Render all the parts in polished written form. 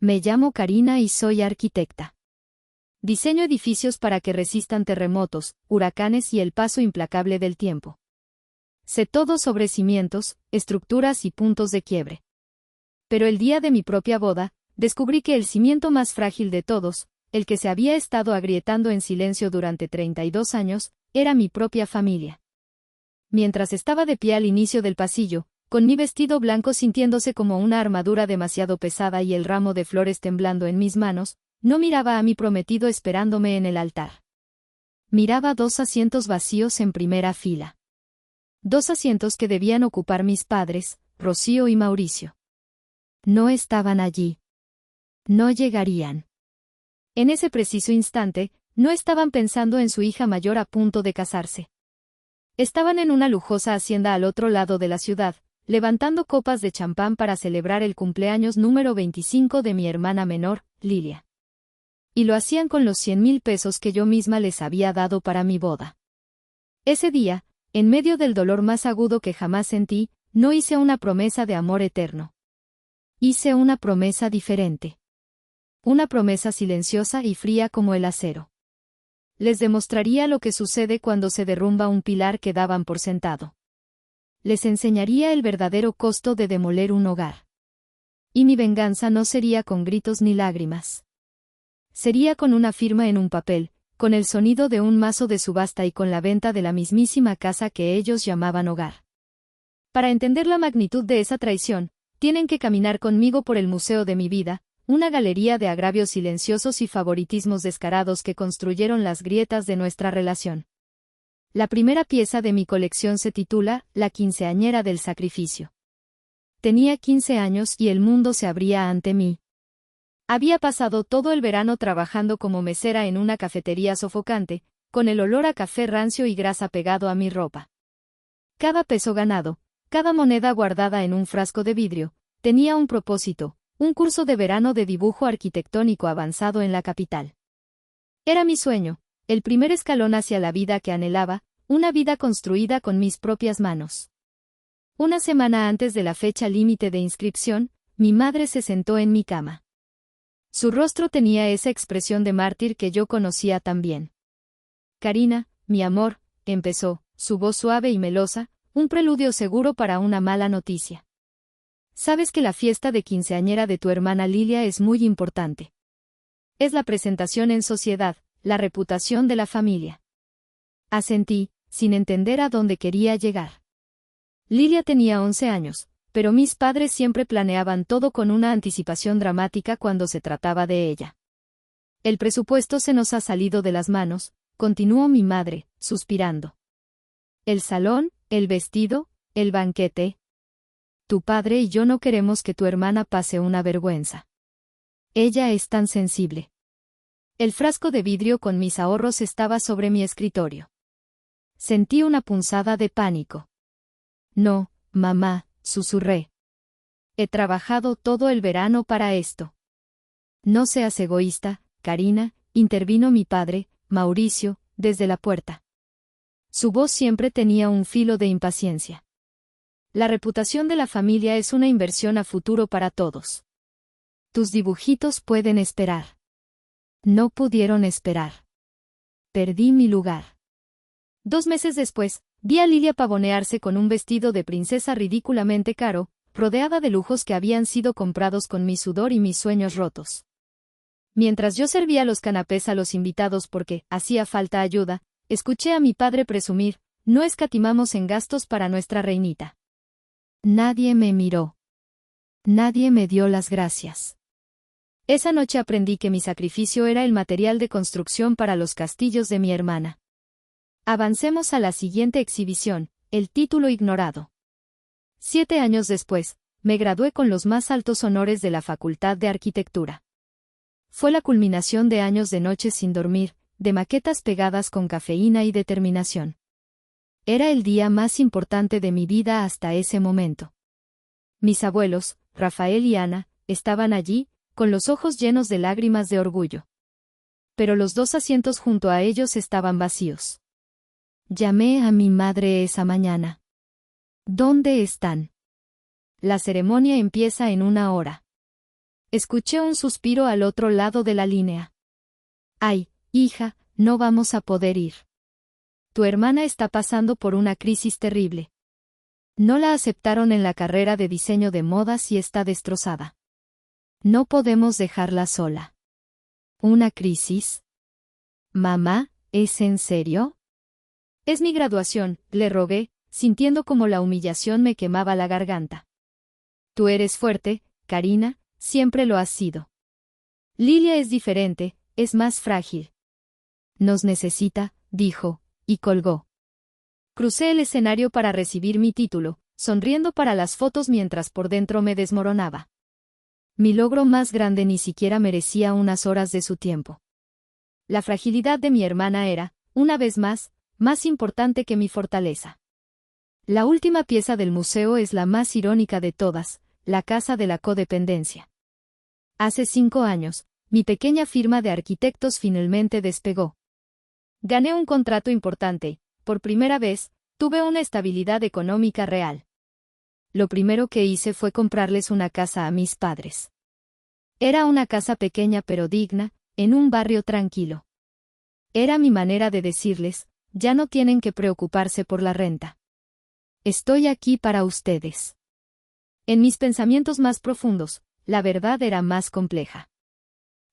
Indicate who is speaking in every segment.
Speaker 1: Me llamo Karina y soy arquitecta. Diseño edificios para que resistan terremotos, huracanes y el paso implacable del tiempo. Sé todo sobre cimientos, estructuras y puntos de quiebre. Pero el día de mi propia boda, descubrí que el cimiento más frágil de todos, el que se había estado agrietando en silencio durante 32 años, era mi propia familia. Mientras estaba de pie al inicio del pasillo, con mi vestido blanco sintiéndose como una armadura demasiado pesada y el ramo de flores temblando en mis manos, no miraba a mi prometido esperándome en el altar. Miraba 2 asientos vacíos en primera fila. 2 asientos que debían ocupar mis padres, Rocío y Mauricio. No estaban allí. No llegarían. En ese preciso instante, no estaban pensando en su hija mayor a punto de casarse. Estaban en una lujosa hacienda al otro lado de la ciudad, levantando copas de champán para celebrar el cumpleaños número 25 de mi hermana menor, Lilia. Y lo hacían con los 100,000 pesos que yo misma les había dado para mi boda. Ese día, en medio del dolor más agudo que jamás sentí, no hice una promesa de amor eterno. Hice una promesa diferente. Una promesa silenciosa y fría como el acero. Les demostraría lo que sucede cuando se derrumba un pilar que daban por sentado. Les enseñaría el verdadero costo de demoler un hogar. Y mi venganza no sería con gritos ni lágrimas. Sería con una firma en un papel, con el sonido de un mazo de subasta y con la venta de la mismísima casa que ellos llamaban hogar. Para entender la magnitud de esa traición, tienen que caminar conmigo por el museo de mi vida, una galería de agravios silenciosos y favoritismos descarados que construyeron las grietas de nuestra relación. La primera pieza de mi colección se titula La quinceañera del sacrificio. Tenía 15 años y el mundo se abría ante mí. Había pasado todo el verano trabajando como mesera en una cafetería sofocante, con el olor a café rancio y grasa pegado a mi ropa. Cada peso ganado, cada moneda guardada en un frasco de vidrio, tenía un propósito, un curso de verano de dibujo arquitectónico avanzado en la capital. Era mi sueño, el primer escalón hacia la vida que anhelaba, una vida construida con mis propias manos. Una semana antes de la fecha límite de inscripción, mi madre se sentó en mi cama. Su rostro tenía esa expresión de mártir que yo conocía tan bien. Karina, mi amor, empezó, su voz suave y melosa, un preludio seguro para una mala noticia. Sabes que la fiesta de quinceañera de tu hermana Lilia es muy importante. Es la presentación en sociedad, la reputación de la familia. Asentí, sin entender a dónde quería llegar. Lilia tenía 11 años, pero mis padres siempre planeaban todo con una anticipación dramática cuando se trataba de ella. El presupuesto se nos ha salido de las manos, continuó mi madre, suspirando. El salón, el vestido, el banquete. Tu padre y yo no queremos que tu hermana pase una vergüenza. Ella es tan sensible. El frasco de vidrio con mis ahorros estaba sobre mi escritorio. Sentí una punzada de pánico. No, mamá, susurré. He trabajado todo el verano para esto. No seas egoísta, Karina, intervino mi padre, Mauricio, desde la puerta. Su voz siempre tenía un filo de impaciencia. La reputación de la familia es una inversión a futuro para todos. Tus dibujitos pueden esperar. No pudieron esperar. Perdí mi lugar. 2 meses después, vi a Lilia pavonearse con un vestido de princesa ridículamente caro, rodeada de lujos que habían sido comprados con mi sudor y mis sueños rotos. Mientras yo servía los canapés a los invitados porque hacía falta ayuda, escuché a mi padre presumir, no escatimamos en gastos para nuestra reinita. Nadie me miró. Nadie me dio las gracias. Esa noche aprendí que mi sacrificio era el material de construcción para los castillos de mi hermana. Avancemos a la siguiente exhibición, el título ignorado. 7 años después, me gradué con los más altos honores de la Facultad de Arquitectura. Fue la culminación de años de noches sin dormir, de maquetas pegadas con cafeína y determinación. Era el día más importante de mi vida hasta ese momento. Mis abuelos, Rafael y Ana, estaban allí, con los ojos llenos de lágrimas de orgullo. Pero los 2 asientos junto a ellos estaban vacíos. Llamé a mi madre esa mañana. ¿Dónde están? La ceremonia empieza en 1 hora. Escuché un suspiro al otro lado de la línea. Ay, hija, no vamos a poder ir. Tu hermana está pasando por una crisis terrible. No la aceptaron en la carrera de diseño de modas y está destrozada. No podemos dejarla sola. ¿Una crisis? Mamá, ¿es en serio? Es mi graduación, le rogué, sintiendo como la humillación me quemaba la garganta. Tú eres fuerte, Karina, siempre lo has sido. Lilia es diferente, es más frágil. Nos necesita, dijo, y colgó. Crucé el escenario para recibir mi título, sonriendo para las fotos mientras por dentro me desmoronaba. Mi logro más grande ni siquiera merecía unas horas de su tiempo. La fragilidad de mi hermana era, una vez más importante que mi fortaleza. La última pieza del museo es la más irónica de todas, la casa de la codependencia. Hace 5 años, mi pequeña firma de arquitectos finalmente despegó. Gané un contrato importante, por primera vez, tuve una estabilidad económica real. Lo primero que hice fue comprarles una casa a mis padres. Era una casa pequeña pero digna, en un barrio tranquilo. Era mi manera de decirles, ya no tienen que preocuparse por la renta. Estoy aquí para ustedes. En mis pensamientos más profundos, la verdad era más compleja.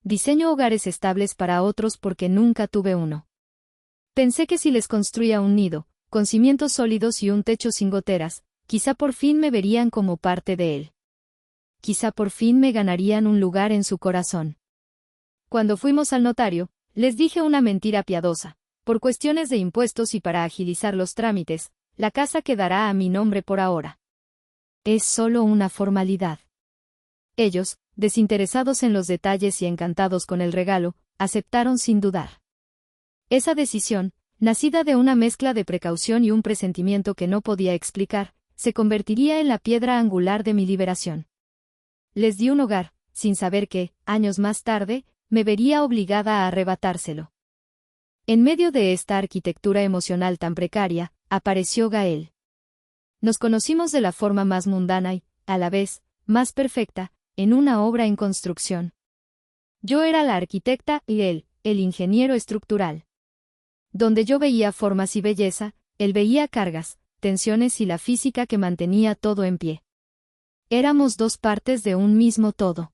Speaker 1: Diseño hogares estables para otros porque nunca tuve uno. Pensé que si les construía un nido, con cimientos sólidos y un techo sin goteras, quizá por fin me verían como parte de él. Quizá por fin me ganarían un lugar en su corazón. Cuando fuimos al notario, les dije una mentira piadosa. Por cuestiones de impuestos y para agilizar los trámites, la casa quedará a mi nombre por ahora. Es solo una formalidad. Ellos, desinteresados en los detalles y encantados con el regalo, aceptaron sin dudar. Esa decisión, nacida de una mezcla de precaución y un presentimiento que no podía explicar, se convertiría en la piedra angular de mi liberación. Les di un hogar, sin saber que, años más tarde, me vería obligada a arrebatárselo. En medio de esta arquitectura emocional tan precaria, apareció Gael. Nos conocimos de la forma más mundana y, a la vez, más perfecta, en una obra en construcción. Yo era la arquitecta y él, el ingeniero estructural. Donde yo veía formas y belleza, él veía cargas, tensiones y la física que mantenía todo en pie. Éramos dos partes de un mismo todo.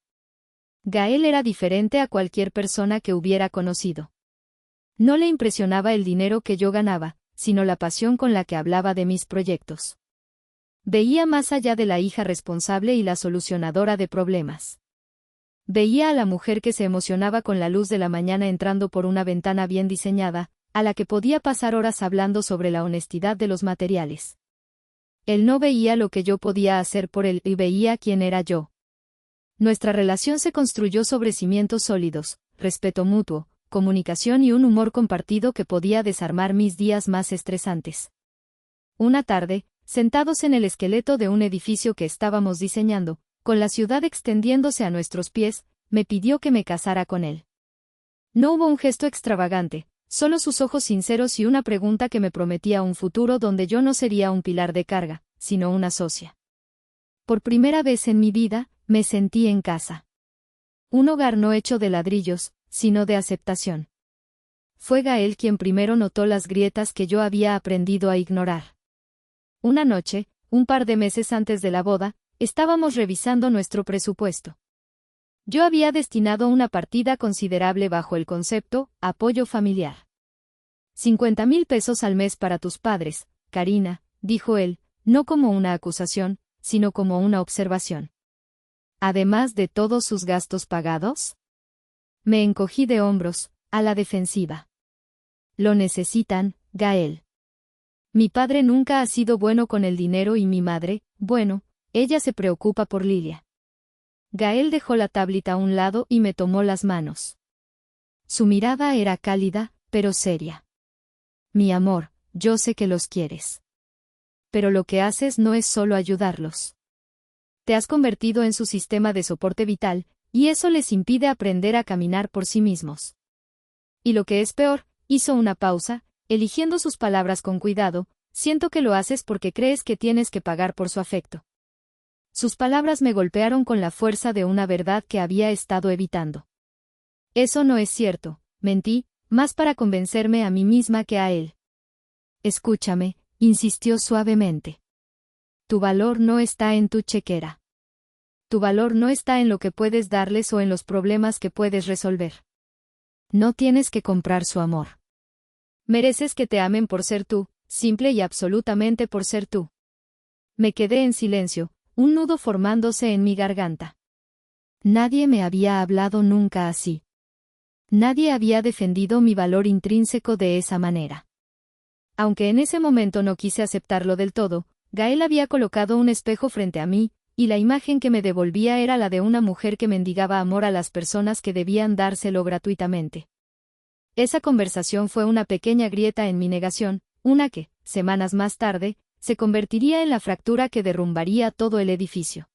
Speaker 1: Gael era diferente a cualquier persona que hubiera conocido. No le impresionaba el dinero que yo ganaba, sino la pasión con la que hablaba de mis proyectos. Veía más allá de la hija responsable y la solucionadora de problemas. Veía a la mujer que se emocionaba con la luz de la mañana entrando por una ventana bien diseñada, a la que podía pasar horas hablando sobre la honestidad de los materiales. Él no veía lo que yo podía hacer por él y veía quién era yo. Nuestra relación se construyó sobre cimientos sólidos, respeto mutuo, comunicación y un humor compartido que podía desarmar mis días más estresantes. Una tarde, sentados en el esqueleto de un edificio que estábamos diseñando, con la ciudad extendiéndose a nuestros pies, me pidió que me casara con él. No hubo un gesto extravagante, solo sus ojos sinceros y una pregunta que me prometía un futuro donde yo no sería un pilar de carga, sino una socia. Por primera vez en mi vida, me sentí en casa. Un hogar no hecho de ladrillos, sino de aceptación. Fue Gael quien primero notó las grietas que yo había aprendido a ignorar. Una noche, un par de meses antes de la boda, estábamos revisando nuestro presupuesto. Yo había destinado una partida considerable bajo el concepto apoyo familiar. 50,000 pesos al mes para tus padres, Karina, dijo él, no como una acusación, sino como una observación. Además de todos sus gastos pagados. Me encogí de hombros, a la defensiva. Lo necesitan, Gael. Mi padre nunca ha sido bueno con el dinero y mi madre, bueno, ella se preocupa por Lilia. Gael dejó la tablita a un lado y me tomó las manos. Su mirada era cálida, pero seria. Mi amor, yo sé que los quieres. Pero lo que haces no es solo ayudarlos. Te has convertido en su sistema de soporte vital, y eso les impide aprender a caminar por sí mismos. Y lo que es peor, hizo una pausa, eligiendo sus palabras con cuidado, siento que lo haces porque crees que tienes que pagar por su afecto. Sus palabras me golpearon con la fuerza de una verdad que había estado evitando. Eso no es cierto, mentí, más para convencerme a mí misma que a él. Escúchame, insistió suavemente. Tu valor no está en tu chequera. Tu valor no está en lo que puedes darles o en los problemas que puedes resolver. No tienes que comprar su amor. Mereces que te amen por ser tú, simple y absolutamente por ser tú. Me quedé en silencio, un nudo formándose en mi garganta. Nadie me había hablado nunca así. Nadie había defendido mi valor intrínseco de esa manera. Aunque en ese momento no quise aceptarlo del todo, Gael había colocado un espejo frente a mí, y la imagen que me devolvía era la de una mujer que mendigaba amor a las personas que debían dárselo gratuitamente. Esa conversación fue una pequeña grieta en mi negación, una que, semanas más tarde, se convertiría en la fractura que derrumbaría todo el edificio.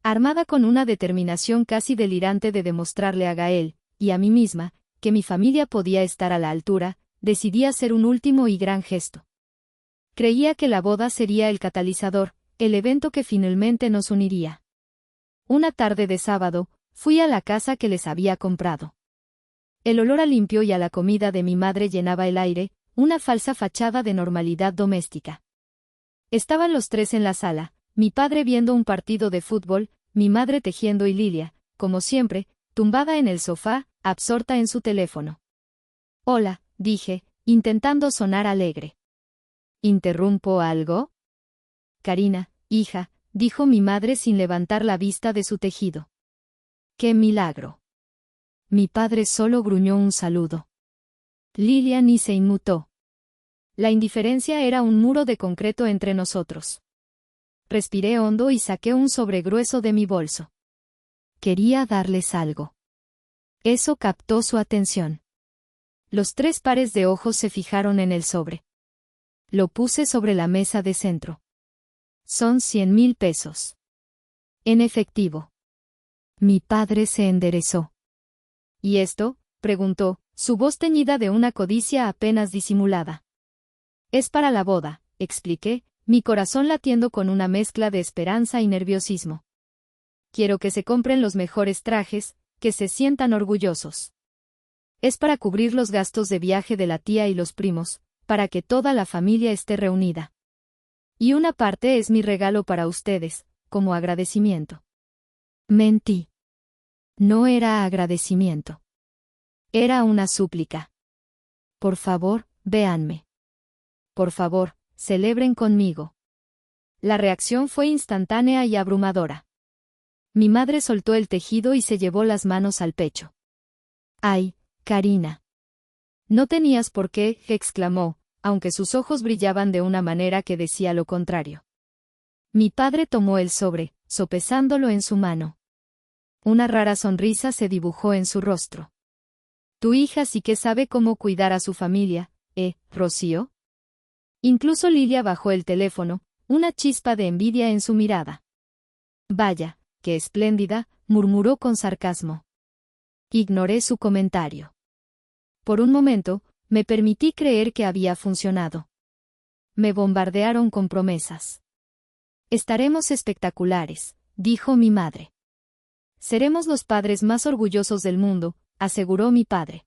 Speaker 1: Armada con una determinación casi delirante de demostrarle a Gael, y a mí misma, que mi familia podía estar a la altura, decidí hacer un último y gran gesto. Creía que la boda sería el catalizador, el evento que finalmente nos uniría. Una tarde de sábado, fui a la casa que les había comprado. El olor a limpio y a la comida de mi madre llenaba el aire, una falsa fachada de normalidad doméstica. Estaban los tres en la sala, mi padre viendo un partido de fútbol, mi madre tejiendo y Lilia, como siempre, tumbada en el sofá, absorta en su teléfono. Hola, dije, intentando sonar alegre. ¿Interrumpo algo? Karina, hija, dijo mi madre sin levantar la vista de su tejido. ¡Qué milagro! Mi padre solo gruñó un saludo. Lilia ni se inmutó. La indiferencia era un muro de concreto entre nosotros. Respiré hondo y saqué un sobre grueso de mi bolso. Quería darles algo. Eso captó su atención. Los tres pares de ojos se fijaron en el sobre. Lo puse sobre la mesa de centro. Son 100,000 pesos. En efectivo. Mi padre se enderezó. ¿Y esto? Preguntó, su voz teñida de una codicia apenas disimulada. Es para la boda, expliqué, mi corazón latiendo con una mezcla de esperanza y nerviosismo. Quiero que se compren los mejores trajes, que se sientan orgullosos. Es para cubrir los gastos de viaje de la tía y los primos, para que toda la familia esté reunida. Y una parte es mi regalo para ustedes, como agradecimiento. Mentí. No era agradecimiento. Era una súplica. Por favor, véanme. Por favor, celebren conmigo. La reacción fue instantánea y abrumadora. Mi madre soltó el tejido y se llevó las manos al pecho. ¡Ay, Karina! No tenías por qué, exclamó, aunque sus ojos brillaban de una manera que decía lo contrario. Mi padre tomó el sobre, sopesándolo en su mano. Una rara sonrisa se dibujó en su rostro. Tu hija sí que sabe cómo cuidar a su familia, Rocío? Incluso Lilia bajó el teléfono, una chispa de envidia en su mirada. Vaya, qué espléndida, murmuró con sarcasmo. Ignoré su comentario. Por un momento, me permití creer que había funcionado. Me bombardearon con promesas. Estaremos espectaculares, dijo mi madre. Seremos los padres más orgullosos del mundo, aseguró mi padre.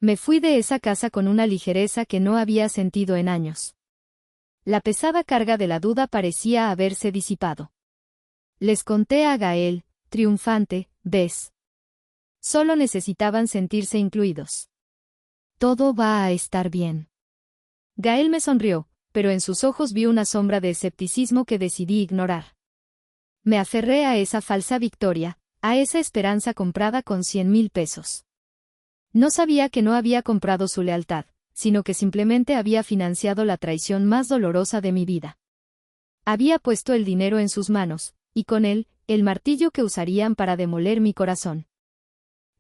Speaker 1: Me fui de esa casa con una ligereza que no había sentido en años. La pesada carga de la duda parecía haberse disipado. Les conté a Gael, triunfante, ¿ves? Solo necesitaban sentirse incluidos. Todo va a estar bien. Gael me sonrió, pero en sus ojos vi una sombra de escepticismo que decidí ignorar. Me aferré a esa falsa victoria, a esa esperanza comprada con 100,000 pesos. No sabía que no había comprado su lealtad, sino que simplemente había financiado la traición más dolorosa de mi vida. Había puesto el dinero en sus manos, y con él, el martillo que usarían para demoler mi corazón.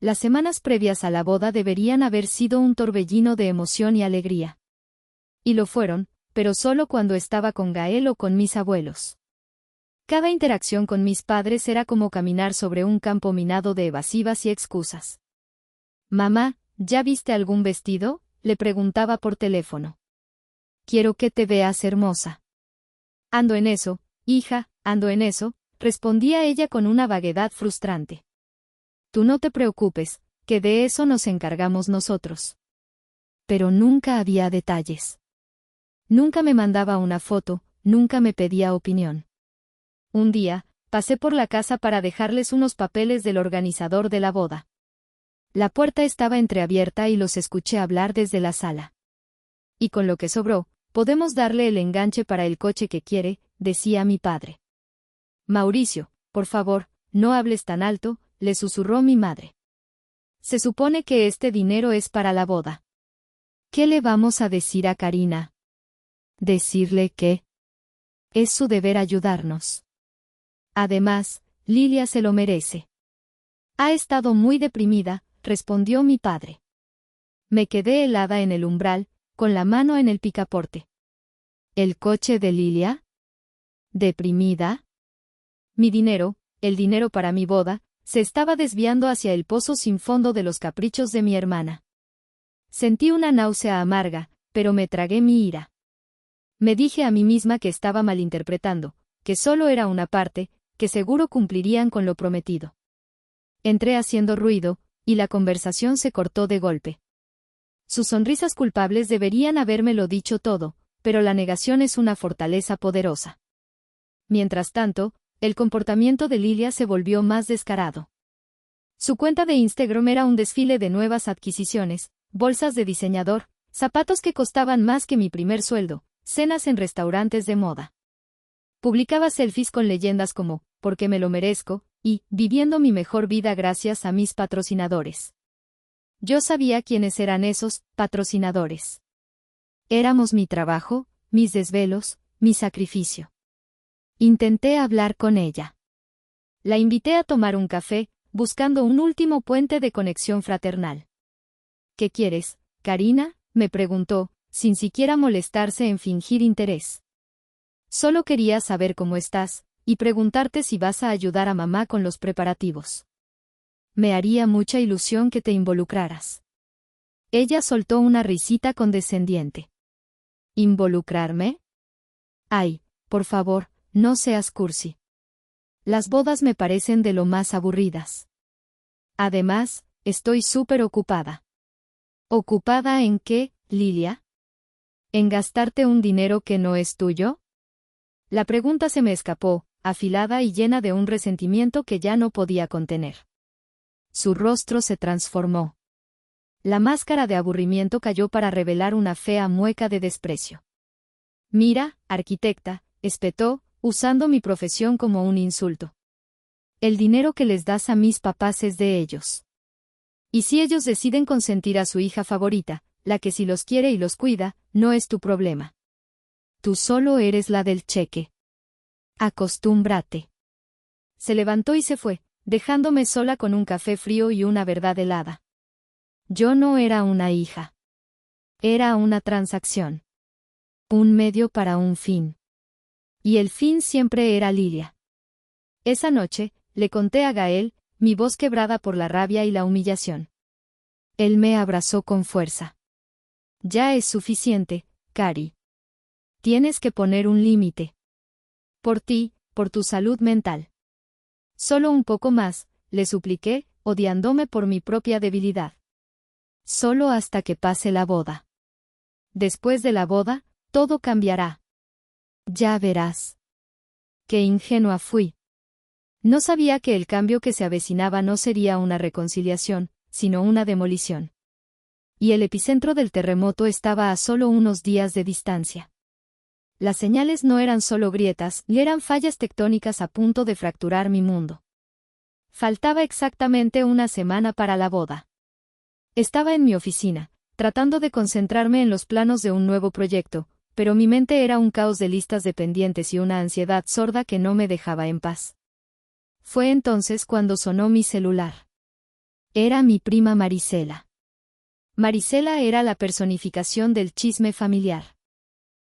Speaker 1: Las semanas previas a la boda deberían haber sido un torbellino de emoción y alegría. Y lo fueron, pero solo cuando estaba con Gael o con mis abuelos. Cada interacción con mis padres era como caminar sobre un campo minado de evasivas y excusas. Mamá, ¿ya viste algún vestido?, le preguntaba por teléfono. Quiero que te veas hermosa. Ando en eso, hija, ando en eso, respondía ella con una vaguedad frustrante. Tú no te preocupes, que de eso nos encargamos nosotros. Pero nunca había detalles. Nunca me mandaba una foto, nunca me pedía opinión. Un día, pasé por la casa para dejarles unos papeles del organizador de la boda. La puerta estaba entreabierta y los escuché hablar desde la sala. Y con lo que sobró, podemos darle el enganche para el coche que quiere, decía mi padre. Mauricio, por favor, no hables tan alto, le susurró mi madre. Se supone que este dinero es para la boda. ¿Qué le vamos a decir a Karina? Decirle que es su deber ayudarnos. Además, Lilia se lo merece. Ha estado muy deprimida, respondió mi padre. Me quedé helada en el umbral, con la mano en el picaporte. ¿El coche de Lilia? ¿Deprimida? Mi dinero, el dinero para mi boda, se estaba desviando hacia el pozo sin fondo de los caprichos de mi hermana. Sentí una náusea amarga, pero me tragué mi ira. Me dije a mí misma que estaba malinterpretando, que solo era una parte, que seguro cumplirían con lo prometido. Entré haciendo ruido, y la conversación se cortó de golpe. Sus sonrisas culpables deberían habérmelo dicho todo, pero la negación es una fortaleza poderosa. Mientras tanto, el comportamiento de Lilia se volvió más descarado. Su cuenta de Instagram era un desfile de nuevas adquisiciones, bolsas de diseñador, zapatos que costaban más que mi primer sueldo, cenas en restaurantes de moda. Publicaba selfies con leyendas como, porque me lo merezco, y, viviendo mi mejor vida gracias a mis patrocinadores. Yo sabía quiénes eran esos patrocinadores. Éramos mi trabajo, mis desvelos, mi sacrificio. Intenté hablar con ella. La invité a tomar un café, buscando un último puente de conexión fraternal. ¿Qué quieres, Karina?, me preguntó, sin siquiera molestarse en fingir interés. Solo quería saber cómo estás, y preguntarte si vas a ayudar a mamá con los preparativos. Me haría mucha ilusión que te involucraras. Ella soltó una risita condescendiente. ¿Involucrarme? Ay, por favor, no seas cursi. Las bodas me parecen de lo más aburridas. Además, estoy súper ocupada. ¿Ocupada en qué, Lilia? ¿En gastarte un dinero que no es tuyo? La pregunta se me escapó, afilada y llena de un resentimiento que ya no podía contener. Su rostro se transformó. La máscara de aburrimiento cayó para revelar una fea mueca de desprecio. Mira, arquitecta, espetó, usando mi profesión como un insulto. El dinero que les das a mis papás es de ellos. Y si ellos deciden consentir a su hija favorita, la que si los quiere y los cuida, no es tu problema. Tú solo eres la del cheque. Acostúmbrate. Se levantó y se fue, dejándome sola con un café frío y una verdad helada. Yo no era una hija. Era una transacción. Un medio para un fin. Y el fin siempre era Lilia. Esa noche, le conté a Gael, mi voz quebrada por la rabia y la humillación. Él me abrazó con fuerza. Ya es suficiente, Cari. Tienes que poner un límite. Por ti, por tu salud mental. Solo un poco más, le supliqué, odiándome por mi propia debilidad. Solo hasta que pase la boda. Después de la boda, todo cambiará. Ya verás. Qué ingenua fui. No sabía que el cambio que se avecinaba no sería una reconciliación, sino una demolición. Y el epicentro del terremoto estaba a solo unos días de distancia. Las señales no eran solo grietas, y eran fallas tectónicas a punto de fracturar mi mundo. Faltaba exactamente una semana para la boda. Estaba en mi oficina, tratando de concentrarme en los planos de un nuevo proyecto, pero mi mente era un caos de listas de pendientes y una ansiedad sorda que no me dejaba en paz. Fue entonces cuando sonó mi celular. Era mi prima Marisela. Marisela era la personificación del chisme familiar.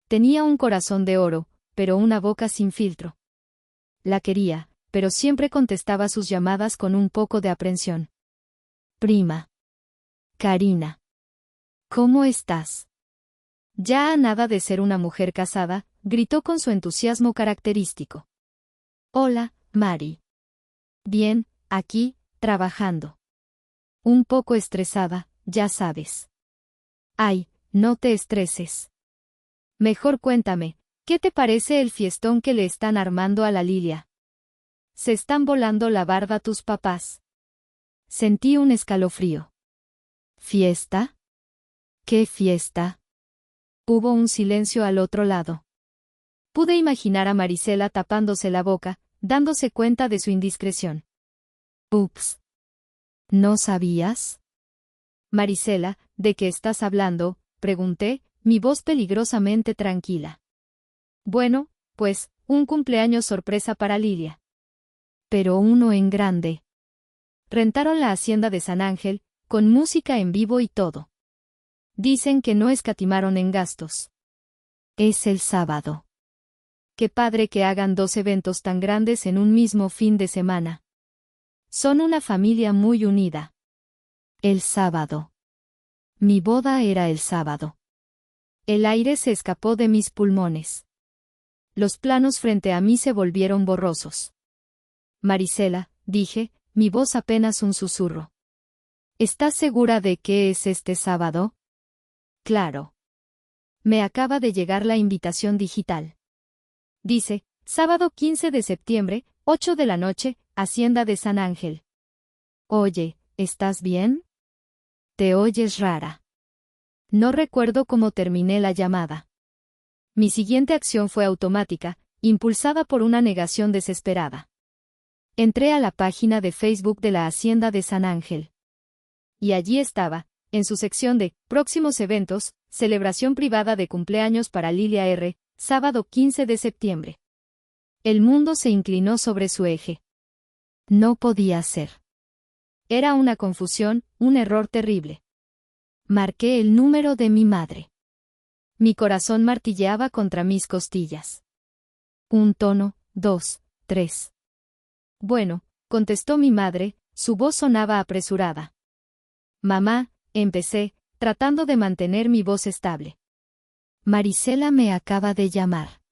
Speaker 1: Tenía un corazón de oro, pero una boca sin filtro. La quería, pero siempre contestaba sus llamadas con un poco de aprensión. Prima. Karina. ¿Cómo estás? Ya a nada de ser una mujer casada, gritó con su entusiasmo característico. Hola, Mari. Bien, aquí, trabajando. Un poco estresada, ya sabes. Ay, no te estreses. Mejor cuéntame, ¿qué te parece el fiestón que le están armando a la Lilia? Se están volando la barda tus papás. Sentí un escalofrío. ¿Fiesta? ¿Qué fiesta? Hubo un silencio al otro lado. Pude imaginar a Marisela tapándose la boca, dándose cuenta de su indiscreción. Ups. ¿No sabías? Marisela, ¿de qué estás hablando?, pregunté, mi voz peligrosamente tranquila. Bueno, pues, un cumpleaños sorpresa para Lilia. Pero uno en grande. Rentaron la hacienda de San Ángel, con música en vivo y todo. Dicen que no escatimaron en gastos. Es el sábado. Qué padre que hagan 2 eventos tan grandes en un mismo fin de semana. Son una familia muy unida. El sábado. Mi boda era el sábado. El aire se escapó de mis pulmones. Los planos frente a mí se volvieron borrosos. Marisela, dije, mi voz apenas un susurro. ¿Estás segura de que es este sábado? Claro. Me acaba de llegar la invitación digital. Dice, sábado 15 de septiembre, 8 de la noche, Hacienda de San Ángel. Oye, ¿estás bien? Te oyes rara. No recuerdo cómo terminé la llamada. Mi siguiente acción fue automática, impulsada por una negación desesperada. Entré a la página de Facebook de la Hacienda de San Ángel. Y allí estaba, en su sección de Próximos eventos, celebración privada de cumpleaños para Lilia R., sábado 15 de septiembre. El mundo se inclinó sobre su eje. No podía ser. Era una confusión, un error terrible. Marqué el número de mi madre. Mi corazón martilleaba contra mis costillas. Un tono, 2, 3. Bueno, contestó mi madre, su voz sonaba apresurada. Mamá, empecé, tratando de mantener mi voz estable. Marisela me acaba de llamar.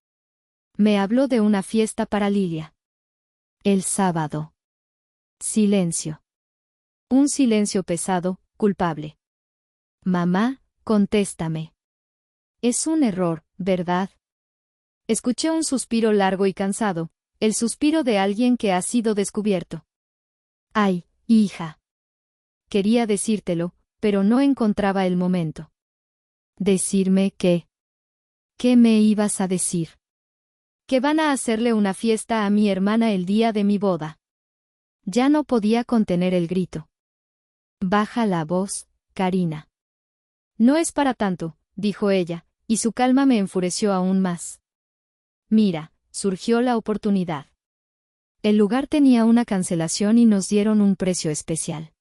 Speaker 1: Me habló de una fiesta para Lilia. El sábado. Silencio. Un silencio pesado, culpable. Mamá, contéstame. Es un error, ¿verdad? Escuché un suspiro largo y cansado, el suspiro de alguien que ha sido descubierto. Ay, hija. Quería decírtelo, pero no encontraba el momento. ¿Decirme qué? ¿Qué me ibas a decir? Que van a hacerle una fiesta a mi hermana el día de mi boda. Ya no podía contener el grito. Baja la voz, Karina. No es para tanto, dijo ella, y su calma me enfureció aún más. Mira, surgió la oportunidad. El lugar tenía una cancelación y nos dieron un precio especial.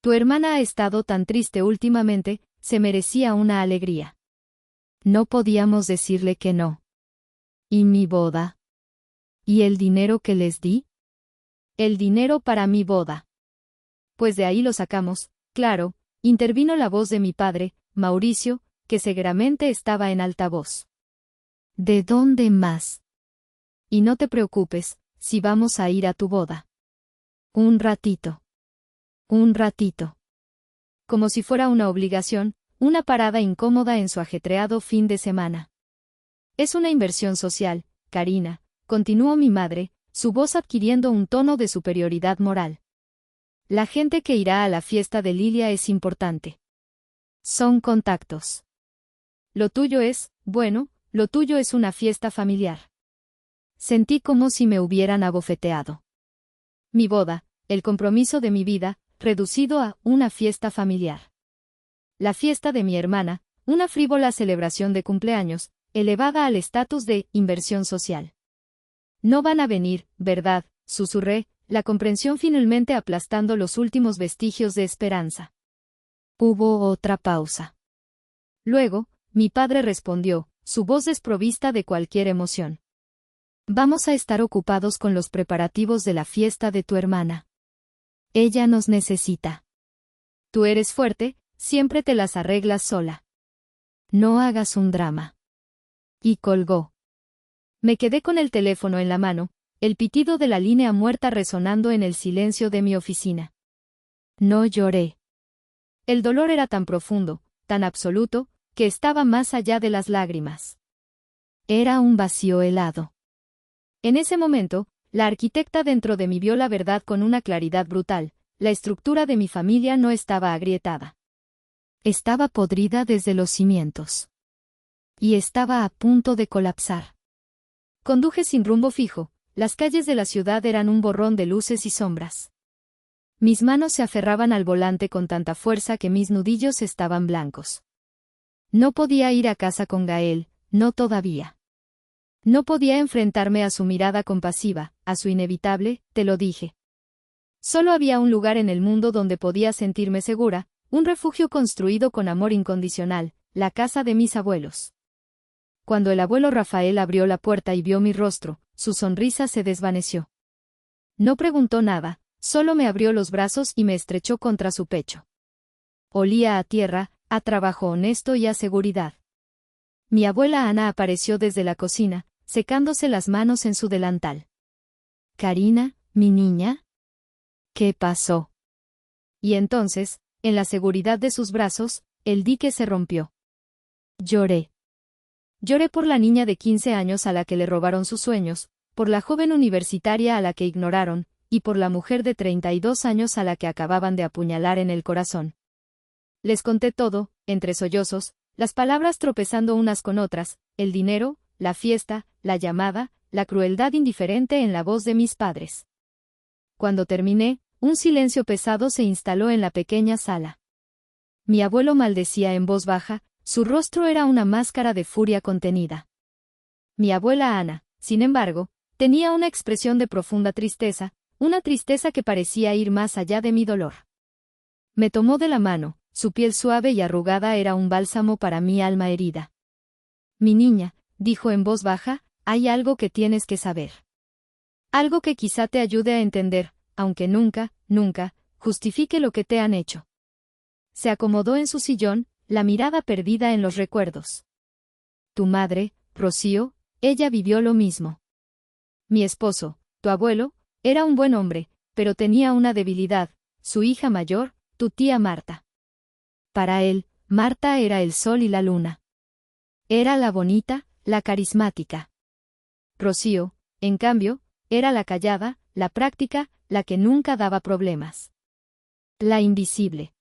Speaker 1: Tu hermana ha estado tan triste últimamente, se merecía una alegría. No podíamos decirle que no. ¿Y mi boda? ¿Y el dinero que les di? El dinero para mi boda. Pues de ahí lo sacamos, claro, intervino la voz de mi padre, Mauricio, que seguramente estaba en altavoz. ¿De dónde más? Y no te preocupes, si vamos a ir a tu boda. Un ratito. Un ratito. Como si fuera una obligación, una parada incómoda en su ajetreado fin de semana. Es una inversión social, Karina, continuó mi madre, su voz adquiriendo un tono de superioridad moral. La gente que irá a la fiesta de Lilia es importante. Son contactos. Lo tuyo es, bueno, lo tuyo es una fiesta familiar. Sentí como si me hubieran abofeteado. Mi boda, el compromiso de mi vida, reducido a una fiesta familiar. La fiesta de mi hermana, una frívola celebración de cumpleaños, elevada al estatus de inversión social. No van a venir, ¿verdad?, susurré, la comprensión finalmente aplastando los últimos vestigios de esperanza. Hubo otra pausa. Luego, mi padre respondió, su voz desprovista de cualquier emoción. Vamos a estar ocupados con los preparativos de la fiesta de tu hermana. Ella nos necesita. Tú eres fuerte, siempre te las arreglas sola. No hagas un drama. Y colgó. Me quedé con el teléfono en la mano, el pitido de la línea muerta resonando en el silencio de mi oficina. No lloré. El dolor era tan profundo, tan absoluto, que estaba más allá de las lágrimas. Era un vacío helado. En ese momento, la arquitecta dentro de mí vio la verdad con una claridad brutal. La estructura de mi familia no estaba agrietada. Estaba podrida desde los cimientos. Y estaba a punto de colapsar. Conduje sin rumbo fijo. Las calles de la ciudad eran un borrón de luces y sombras. Mis manos se aferraban al volante con tanta fuerza que mis nudillos estaban blancos. No podía ir a casa con Gael, no todavía. No podía enfrentarme a su mirada compasiva, a su inevitable, te lo dije. Solo había un lugar en el mundo donde podía sentirme segura, un refugio construido con amor incondicional, la casa de mis abuelos. Cuando el abuelo Rafael abrió la puerta y vio mi rostro, su sonrisa se desvaneció. No preguntó nada, solo me abrió los brazos y me estrechó contra su pecho. Olía a tierra, a trabajo honesto y a seguridad. Mi abuela Ana apareció desde la cocina, secándose las manos en su delantal. Karina, mi niña. ¿Qué pasó? Y entonces, en la seguridad de sus brazos, el dique se rompió. Lloré. Lloré por la niña de 15 años a la que le robaron sus sueños, por la joven universitaria a la que ignoraron, y por la mujer de 32 años a la que acababan de apuñalar en el corazón. Les conté todo, entre sollozos, las palabras tropezando unas con otras, el dinero, la fiesta, la llamada, la crueldad indiferente en la voz de mis padres. Cuando terminé, un silencio pesado se instaló en la pequeña sala. Mi abuelo maldecía en voz baja, su rostro era una máscara de furia contenida. Mi abuela Ana, sin embargo, tenía una expresión de profunda tristeza, una tristeza que parecía ir más allá de mi dolor. Me tomó de la mano, su piel suave y arrugada era un bálsamo para mi alma herida. Mi niña, dijo en voz baja, hay algo que tienes que saber. Algo que quizá te ayude a entender, aunque nunca, nunca, justifique lo que te han hecho. Se acomodó en su sillón, la mirada perdida en los recuerdos. Tu madre, Rocío, ella vivió lo mismo. Mi esposo, tu abuelo, era un buen hombre, pero tenía una debilidad, su hija mayor, tu tía Marta. Para él, Marta era el sol y la luna. Era la bonita, la carismática. Rocío, en cambio, era la callada, la práctica, la que nunca daba problemas. La invisible.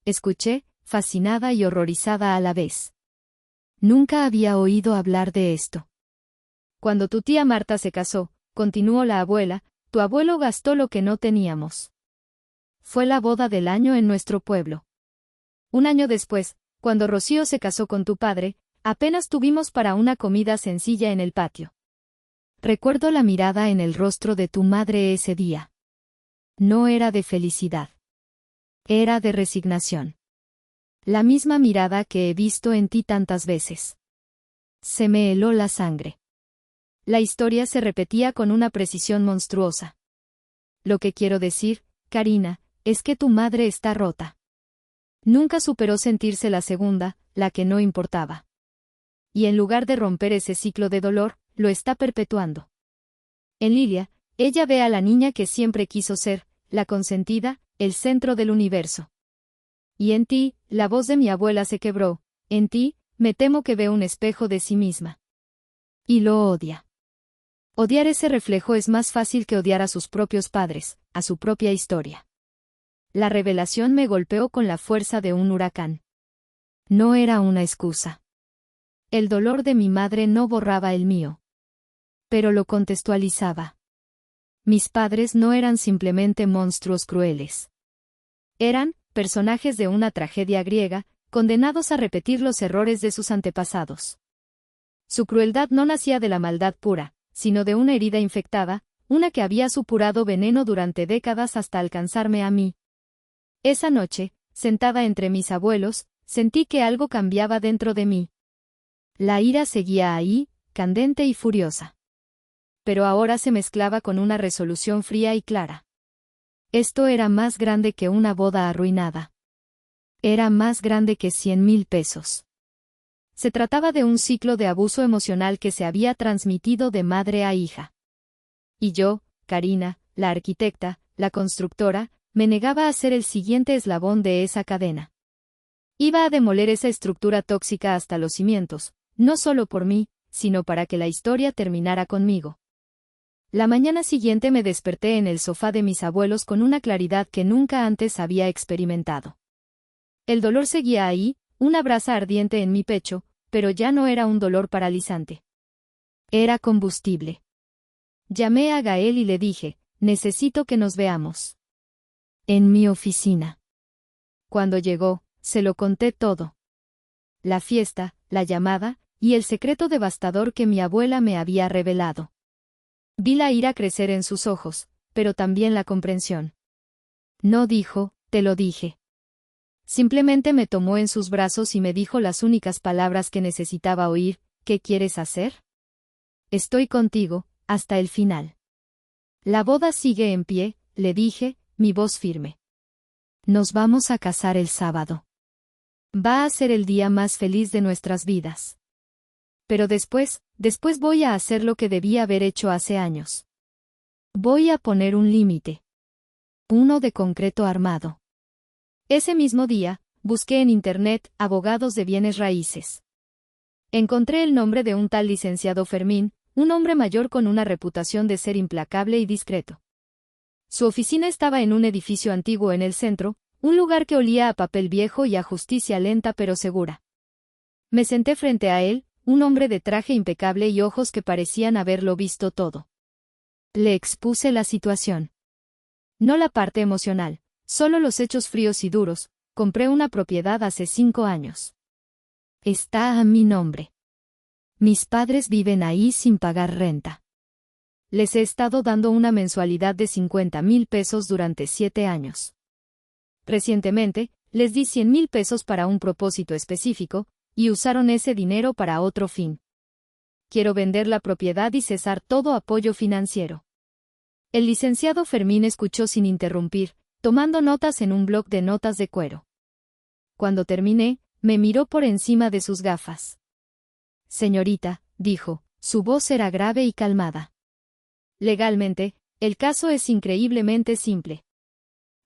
Speaker 1: Escuché, fascinada y horrorizada a la vez. Nunca había oído hablar de esto. Cuando tu tía Marta se casó, continuó la abuela, tu abuelo gastó lo que no teníamos. Fue la boda del año en nuestro pueblo. Un año después, cuando Rocío se casó con tu padre, apenas tuvimos para una comida sencilla en el patio. Recuerdo la mirada en el rostro de tu madre ese día. No era de felicidad. Era de resignación. La misma mirada que he visto en ti tantas veces. Se me heló la sangre. La historia se repetía con una precisión monstruosa. Lo que quiero decir, Karina, es que tu madre está rota. Nunca superó sentirse la segunda, la que no importaba. Y en lugar de romper ese ciclo de dolor, lo está perpetuando. En Lilia, ella ve a la niña que siempre quiso ser, la consentida, el centro del universo. Y en ti, la voz de mi abuela se quebró, en ti, me temo que ve un espejo de sí misma. Y lo odia. Odiar ese reflejo es más fácil que odiar a sus propios padres, a su propia historia. La revelación me golpeó con la fuerza de un huracán. No era una excusa. El dolor de mi madre no borraba el mío. Pero lo contextualizaba. Mis padres no eran simplemente monstruos crueles. Eran personajes de una tragedia griega, condenados a repetir los errores de sus antepasados. Su crueldad no nacía de la maldad pura, sino de una herida infectada, una que había supurado veneno durante décadas hasta alcanzarme a mí. Esa noche, sentada entre mis abuelos, sentí que algo cambiaba dentro de mí. La ira seguía ahí, candente y furiosa. Pero ahora se mezclaba con una resolución fría y clara. Esto era más grande que una boda arruinada. Era más grande que 100,000 pesos. Se trataba de un ciclo de abuso emocional que se había transmitido de madre a hija. Y yo, Karina, la arquitecta, la constructora, me negaba a ser el siguiente eslabón de esa cadena. Iba a demoler esa estructura tóxica hasta los cimientos, no solo por mí, sino para que la historia terminara conmigo. La mañana siguiente me desperté en el sofá de mis abuelos con una claridad que nunca antes había experimentado. El dolor seguía ahí, una brasa ardiente en mi pecho, pero ya no era un dolor paralizante. Era combustible. Llamé a Gael y le dije, necesito que nos veamos. En mi oficina. Cuando llegó, se lo conté todo. La fiesta, la llamada, y el secreto devastador que mi abuela me había revelado. Vi la ira crecer en sus ojos, pero también la comprensión. No dijo, te lo dije. Simplemente me tomó en sus brazos y me dijo las únicas palabras que necesitaba oír, ¿qué quieres hacer? Estoy contigo, hasta el final. La boda sigue en pie, le dije, mi voz firme. Nos vamos a casar el sábado. Va a ser el día más feliz de nuestras vidas. Pero después voy a hacer lo que debía haber hecho hace años. Voy a poner un límite. Uno de concreto armado. Ese mismo día, busqué en internet abogados de bienes raíces. Encontré el nombre de un tal licenciado Fermín, un hombre mayor con una reputación de ser implacable y discreto. Su oficina estaba en un edificio antiguo en el centro, un lugar que olía a papel viejo y a justicia lenta pero segura. Me senté frente a él, un hombre de traje impecable y ojos que parecían haberlo visto todo. Le expuse la situación. No la parte emocional, solo los hechos fríos y duros. Compré una propiedad hace 5 años. Está a mi nombre. Mis padres viven ahí sin pagar renta. Les he estado dando una mensualidad de 50,000 pesos durante 7 años. Recientemente, les di 100,000 pesos para un propósito específico, y usaron ese dinero para otro fin. Quiero vender la propiedad y cesar todo apoyo financiero. El licenciado Fermín escuchó sin interrumpir, tomando notas en un bloc de notas de cuero. Cuando terminé, me miró por encima de sus gafas. Señorita, dijo, su voz era grave y calmada. Legalmente, el caso es increíblemente simple.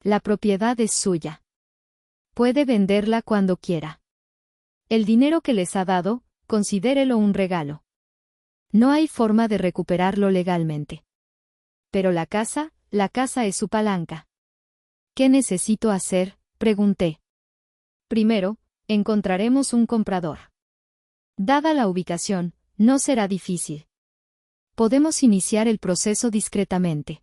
Speaker 1: La propiedad es suya. Puede venderla cuando quiera. El dinero que les ha dado, considérelo un regalo. No hay forma de recuperarlo legalmente. Pero la casa es su palanca. ¿Qué necesito hacer?, pregunté. Primero, encontraremos un comprador. Dada la ubicación, no será difícil. Podemos iniciar el proceso discretamente.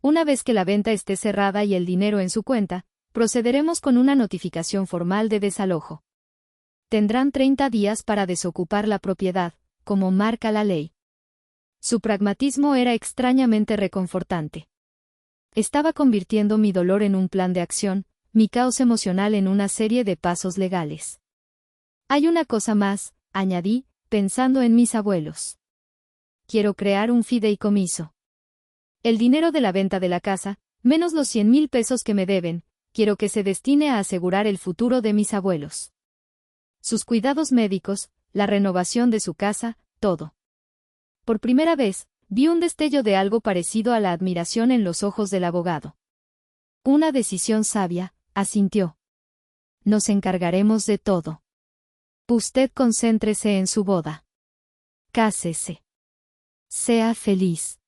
Speaker 1: Una vez que la venta esté cerrada y el dinero en su cuenta, procederemos con una notificación formal de desalojo. Tendrán 30 días para desocupar la propiedad, como marca la ley. Su pragmatismo era extrañamente reconfortante. Estaba convirtiendo mi dolor en un plan de acción, mi caos emocional en una serie de pasos legales. Hay una cosa más, añadí, pensando en mis abuelos. Quiero crear un fideicomiso. El dinero de la venta de la casa, menos los 100,000 pesos que me deben, quiero que se destine a asegurar el futuro de mis abuelos. Sus cuidados médicos, la renovación de su casa, todo. Por primera vez, vi un destello de algo parecido a la admiración en los ojos del abogado. Una decisión sabia, asintió. Nos encargaremos de todo. Usted concéntrese en su boda. Cásese. Sea feliz.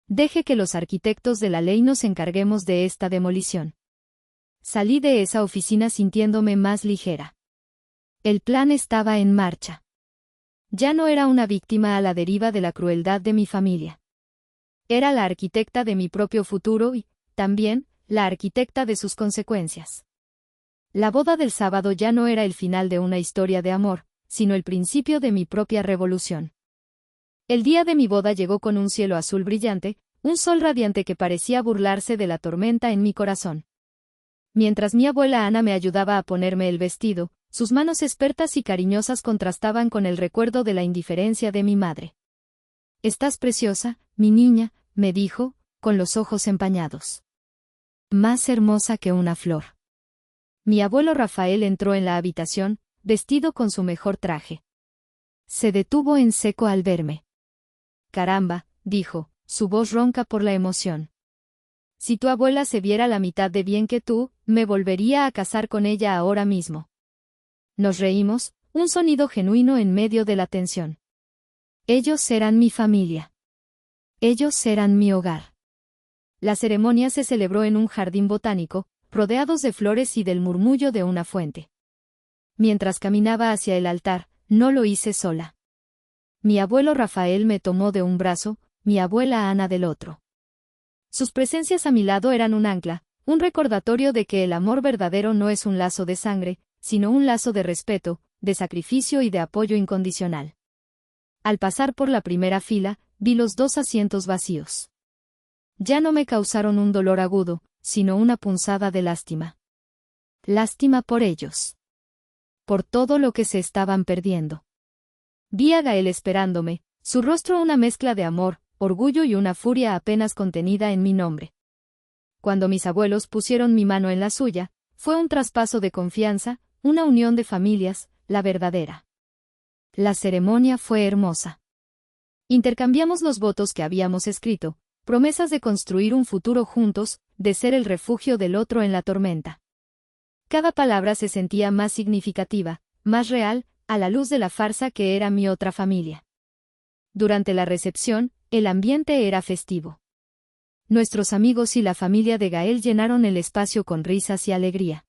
Speaker 1: Deje que los arquitectos de la ley nos encarguemos de esta demolición. Salí de esa oficina sintiéndome más ligera. El plan estaba en marcha. Ya no era una víctima a la deriva de la crueldad de mi familia. Era la arquitecta de mi propio futuro y, también, la arquitecta de sus consecuencias. La boda del sábado ya no era el final de una historia de amor, sino el principio de mi propia revolución. El día de mi boda llegó con un cielo azul brillante, un sol radiante que parecía burlarse de la tormenta en mi corazón. Mientras mi abuela Ana me ayudaba a ponerme el vestido, sus manos expertas y cariñosas contrastaban con el recuerdo de la indiferencia de mi madre. «Estás preciosa, mi niña», me dijo, con los ojos empañados. «Más hermosa que una flor». Mi abuelo Rafael entró en la habitación, vestido con su mejor traje. Se detuvo en seco al verme. «Caramba», dijo, su voz ronca por la emoción. Si tu abuela se viera la mitad de bien que tú, me volvería a casar con ella ahora mismo. Nos reímos, un sonido genuino en medio de la tensión. Ellos serán mi familia. Ellos serán mi hogar. La ceremonia se celebró en un jardín botánico, rodeados de flores y del murmullo de una fuente. Mientras caminaba hacia el altar, no lo hice sola. Mi abuelo Rafael me tomó de un brazo, mi abuela Ana del otro. Sus presencias a mi lado eran un ancla, un recordatorio de que el amor verdadero no es un lazo de sangre, sino un lazo de respeto, de sacrificio y de apoyo incondicional. Al pasar por la primera fila, vi los 2 asientos vacíos. Ya no me causaron un dolor agudo, sino una punzada de lástima. Lástima por ellos. Por todo lo que se estaban perdiendo. Vi a Gael esperándome, su rostro una mezcla de amor, orgullo y una furia apenas contenida en mi nombre. Cuando mis abuelos pusieron mi mano en la suya, fue un traspaso de confianza, una unión de familias, la verdadera. La ceremonia fue hermosa. Intercambiamos los votos que habíamos escrito, promesas de construir un futuro juntos, de ser el refugio del otro en la tormenta. Cada palabra se sentía más significativa, más real, a la luz de la farsa que era mi otra familia. Durante la recepción, el ambiente era festivo. Nuestros amigos y la familia de Gael llenaron el espacio con risas y alegría.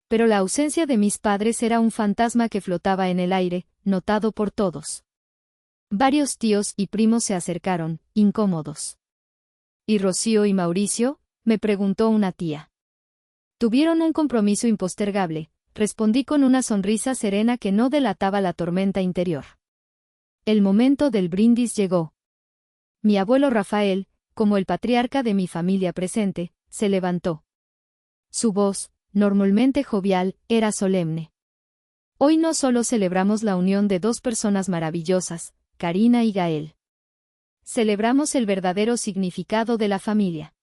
Speaker 1: Pero la ausencia de mis padres era un fantasma que flotaba en el aire, notado por todos. Varios tíos y primos se acercaron, incómodos. ¿Y Rocío y Mauricio?, me preguntó una tía. Tuvieron un compromiso impostergable, respondí con una sonrisa serena que no delataba la tormenta interior. El momento del brindis llegó. Mi abuelo Rafael, como el patriarca de mi familia presente, se levantó. Su voz, normalmente jovial, era solemne. Hoy no solo celebramos la unión de 2 personas maravillosas, Karina y Gael. Celebramos el verdadero significado de la familia.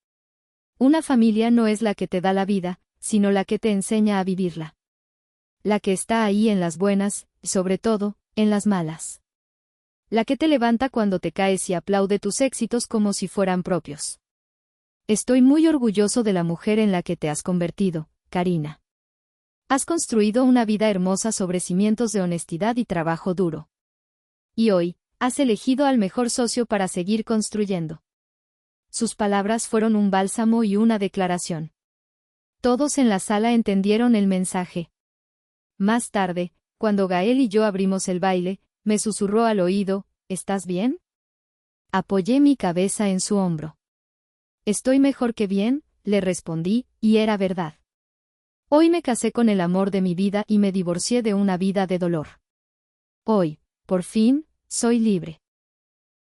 Speaker 1: Una familia no es la que te da la vida, sino la que te enseña a vivirla. La que está ahí en las buenas, y sobre todo, en las malas. La que te levanta cuando te caes y aplaude tus éxitos como si fueran propios. Estoy muy orgulloso de la mujer en la que te has convertido, Karina. Has construido una vida hermosa sobre cimientos de honestidad y trabajo duro. Y hoy, has elegido al mejor socio para seguir construyendo. Sus palabras fueron un bálsamo y una declaración. Todos en la sala entendieron el mensaje. Más tarde, cuando Gael y yo abrimos el baile, me susurró al oído, ¿estás bien? Apoyé mi cabeza en su hombro. Estoy mejor que bien, le respondí, y era verdad. Hoy me casé con el amor de mi vida y me divorcié de una vida de dolor. Hoy, por fin, soy libre.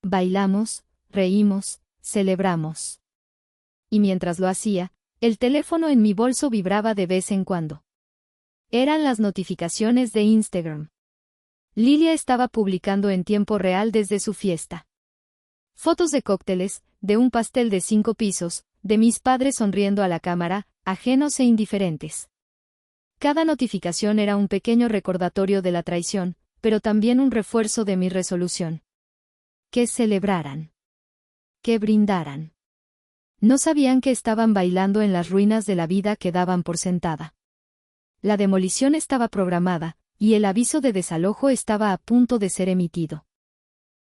Speaker 1: Bailamos, reímos, celebramos. Y mientras lo hacía, el teléfono en mi bolso vibraba de vez en cuando. Eran las notificaciones de Instagram. Lilia estaba publicando en tiempo real desde su fiesta. Fotos de cócteles, de un pastel de 5 pisos, de mis padres sonriendo a la cámara, ajenos e indiferentes. Cada notificación era un pequeño recordatorio de la traición, pero también un refuerzo de mi resolución. Que celebraran. Que brindaran. No sabían que estaban bailando en las ruinas de la vida que daban por sentada. La demolición estaba programada, y el aviso de desalojo estaba a punto de ser emitido.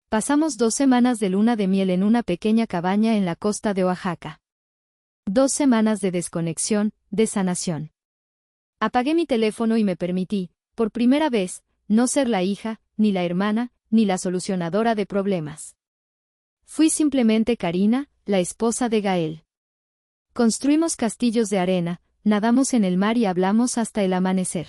Speaker 1: Pasamos 2 semanas de luna de miel en una pequeña cabaña en la costa de Oaxaca. 2 semanas de desconexión, de sanación. Apagué mi teléfono y me permití, por primera vez, no ser la hija, ni la hermana, ni la solucionadora de problemas. Fui simplemente Karina, la esposa de Gael. Construimos castillos de arena, nadamos en el mar y hablamos hasta el amanecer.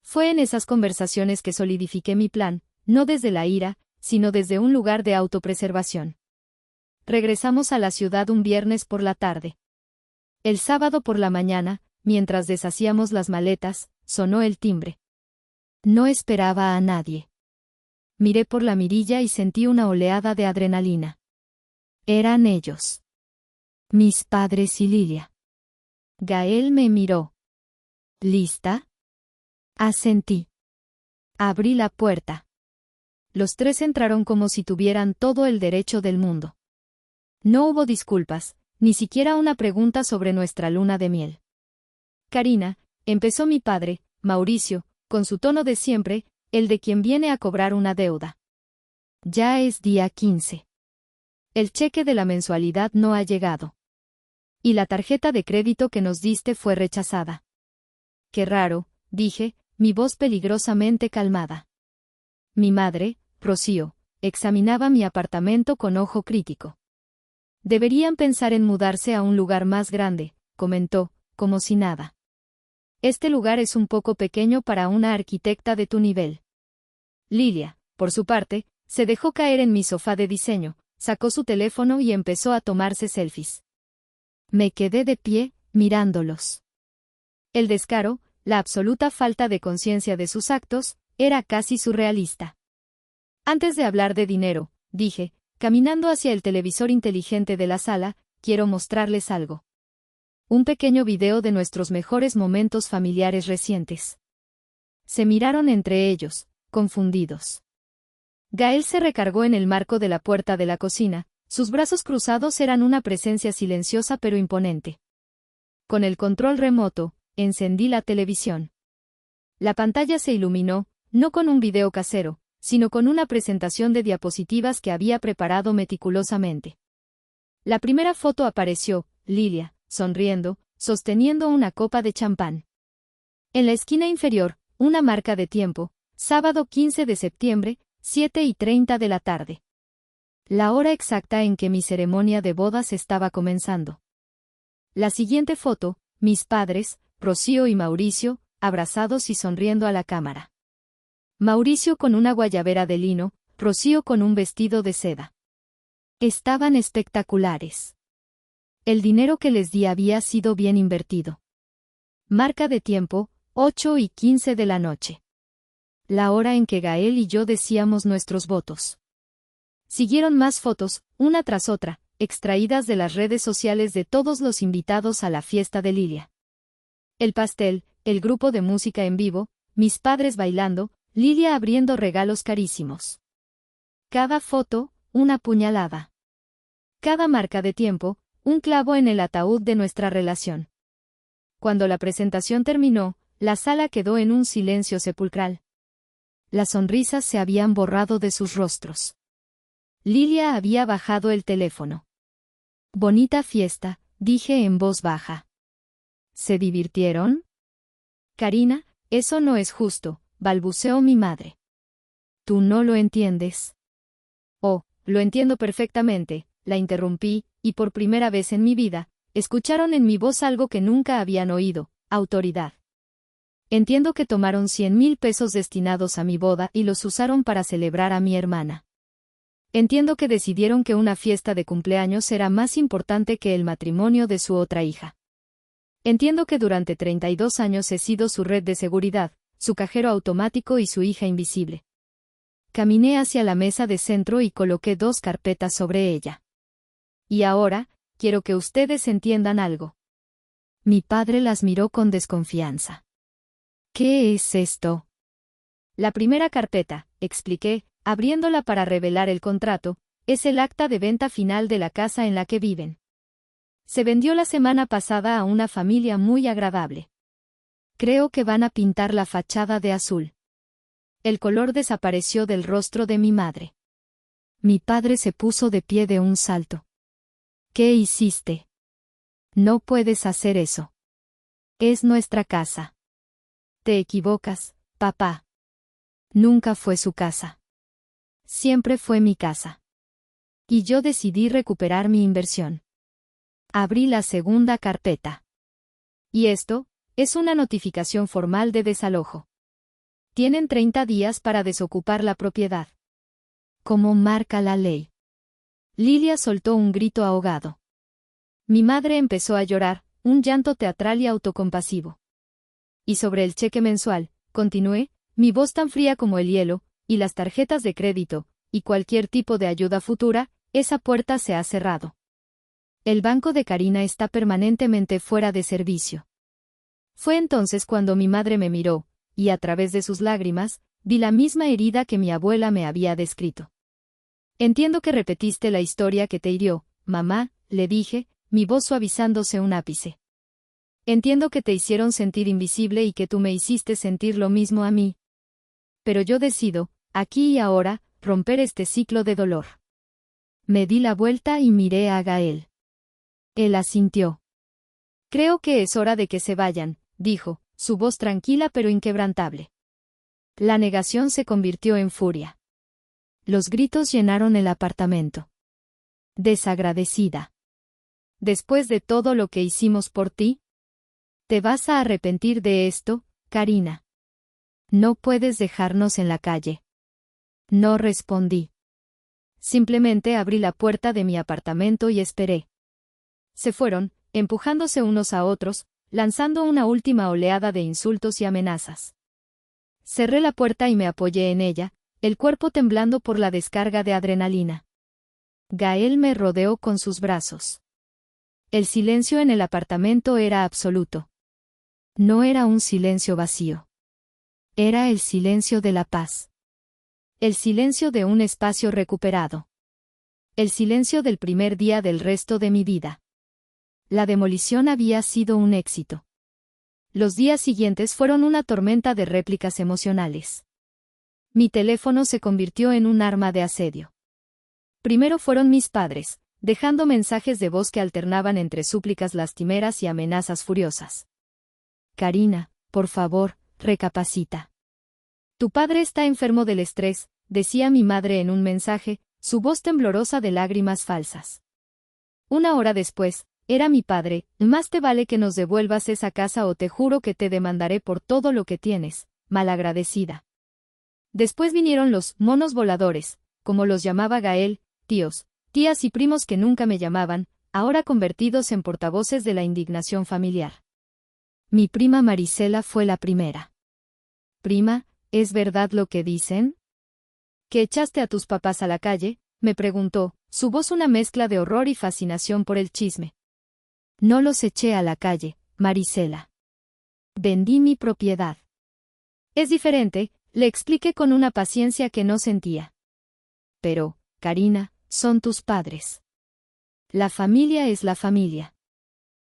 Speaker 1: Fue en esas conversaciones que solidifiqué mi plan, no desde la ira, sino desde un lugar de autopreservación. Regresamos a la ciudad un viernes por la tarde. El sábado por la mañana, mientras deshacíamos las maletas, sonó el timbre. No esperaba a nadie. Miré por la mirilla y sentí una oleada de adrenalina. Eran ellos. Mis padres y Lilia. Gael me miró. ¿Lista? Asentí. Abrí la puerta. Los 3 entraron como si tuvieran todo el derecho del mundo. No hubo disculpas, ni siquiera una pregunta sobre nuestra luna de miel. Karina, empezó mi padre, Mauricio, con su tono de siempre, el de quien viene a cobrar una deuda. Ya es día 15. El cheque de la mensualidad no ha llegado. Y la tarjeta de crédito que nos diste fue rechazada. Qué raro, dije, mi voz peligrosamente calmada. Mi madre, Rocío, examinaba mi apartamento con ojo crítico. Deberían pensar en mudarse a un lugar más grande, comentó, como si nada. Este lugar es un poco pequeño para una arquitecta de tu nivel. Lilia, por su parte, se dejó caer en mi sofá de diseño, sacó su teléfono y empezó a tomarse selfies. Me quedé de pie, mirándolos. El descaro, la absoluta falta de conciencia de sus actos, era casi surrealista. Antes de hablar de dinero, dije, caminando hacia el televisor inteligente de la sala, quiero mostrarles algo. Un pequeño video de nuestros mejores momentos familiares recientes. Se miraron entre ellos, confundidos. Gael se recargó en el marco de la puerta de la cocina, sus brazos cruzados eran una presencia silenciosa pero imponente. Con el control remoto, encendí la televisión. La pantalla se iluminó, no con un video casero, sino con una presentación de diapositivas que había preparado meticulosamente. La primera foto apareció, Lilia, sonriendo, sosteniendo una copa de champán. En la esquina inferior, una marca de tiempo, sábado 15 de septiembre, 7:30 de la tarde. La hora exacta en que mi ceremonia de bodas estaba comenzando. La siguiente foto, mis padres, Rocío y Mauricio, abrazados y sonriendo a la cámara. Mauricio con una guayabera de lino, Rocío con un vestido de seda. Estaban espectaculares. El dinero que les di había sido bien invertido. Marca de tiempo, 8:15 de la noche. La hora en que Gael y yo decíamos nuestros votos. Siguieron más fotos, una tras otra, extraídas de las redes sociales de todos los invitados a la fiesta de Lilia. El pastel, el grupo de música en vivo, mis padres bailando, Lilia abriendo regalos carísimos. Cada foto, una puñalada. Cada marca de tiempo, un clavo en el ataúd de nuestra relación. Cuando la presentación terminó, la sala quedó en un silencio sepulcral. Las sonrisas se habían borrado de sus rostros. Lilia había bajado el teléfono. Bonita fiesta, dije en voz baja. ¿Se divirtieron? Karina, eso no es justo, balbuceó mi madre. Tú no lo entiendes. Oh, lo entiendo perfectamente, la interrumpí, y por primera vez en mi vida, escucharon en mi voz algo que nunca habían oído, autoridad. Entiendo que tomaron 100,000 pesos destinados a mi boda y los usaron para celebrar a mi hermana. Entiendo que decidieron que una fiesta de cumpleaños era más importante que el matrimonio de su otra hija. Entiendo que durante 32 años he sido su red de seguridad, su cajero automático y su hija invisible. Caminé hacia la mesa de centro y coloqué 2 carpetas sobre ella. Y ahora, quiero que ustedes entiendan algo. Mi padre las miró con desconfianza. ¿Qué es esto? La primera carpeta, expliqué, abriéndola para revelar el contrato, es el acta de venta final de la casa en la que viven. Se vendió la semana pasada a una familia muy agradable. Creo que van a pintar la fachada de azul. El color desapareció del rostro de mi madre. Mi padre se puso de pie de un salto. ¿Qué hiciste? No puedes hacer eso. Es nuestra casa. Te equivocas, papá. Nunca fue su casa. Siempre fue mi casa. Y yo decidí recuperar mi inversión. Abrí la segunda carpeta. Y esto, es una notificación formal de desalojo. Tienen 30 días para desocupar la propiedad. Como marca la ley. Lilia soltó un grito ahogado. Mi madre empezó a llorar, un llanto teatral y autocompasivo. Y sobre el cheque mensual, continué, mi voz tan fría como el hielo, y las tarjetas de crédito, y cualquier tipo de ayuda futura, esa puerta se ha cerrado. El banco de Karina está permanentemente fuera de servicio. Fue entonces cuando mi madre me miró, y a través de sus lágrimas, vi la misma herida que mi abuela me había descrito. Entiendo que repetiste la historia que te hirió, mamá, le dije, mi voz suavizándose un ápice. Entiendo que te hicieron sentir invisible y que tú me hiciste sentir lo mismo a mí. Pero yo decido, aquí y ahora, romper este ciclo de dolor. Me di la vuelta y miré a Gael. Él asintió. Creo que es hora de que se vayan, dijo, su voz tranquila pero inquebrantable. La negación se convirtió en furia. Los gritos llenaron el apartamento. Desagradecida. Después de todo lo que hicimos por ti, ¿te vas a arrepentir de esto, Karina? No puedes dejarnos en la calle. No respondí. Simplemente abrí la puerta de mi apartamento y esperé. Se fueron, empujándose unos a otros, lanzando una última oleada de insultos y amenazas. Cerré la puerta y me apoyé en ella, el cuerpo temblando por la descarga de adrenalina. Gael me rodeó con sus brazos. El silencio en el apartamento era absoluto. No era un silencio vacío. Era el silencio de la paz. El silencio de un espacio recuperado. El silencio del primer día del resto de mi vida. La demolición había sido un éxito. Los días siguientes fueron una tormenta de réplicas emocionales. Mi teléfono se convirtió en un arma de asedio. Primero fueron mis padres, dejando mensajes de voz que alternaban entre súplicas lastimeras y amenazas furiosas. Karina, por favor, recapacita. Tu padre está enfermo del estrés, decía mi madre en un mensaje, su voz temblorosa de lágrimas falsas. Una hora después, era mi padre, más te vale que nos devuelvas esa casa o te juro que te demandaré por todo lo que tienes, malagradecida. Después vinieron los monos voladores, como los llamaba Gael, tíos, tías y primos que nunca me llamaban, ahora convertidos en portavoces de la indignación familiar. Mi prima Marisela fue la primera. Prima, ¿es verdad lo que dicen? ¿Que echaste a tus papás a la calle?, me preguntó, su voz una mezcla de horror y fascinación por el chisme. No los eché a la calle, Marisela. Vendí mi propiedad. Es diferente, le expliqué con una paciencia que no sentía. Pero, Karina, son tus padres. La familia es la familia.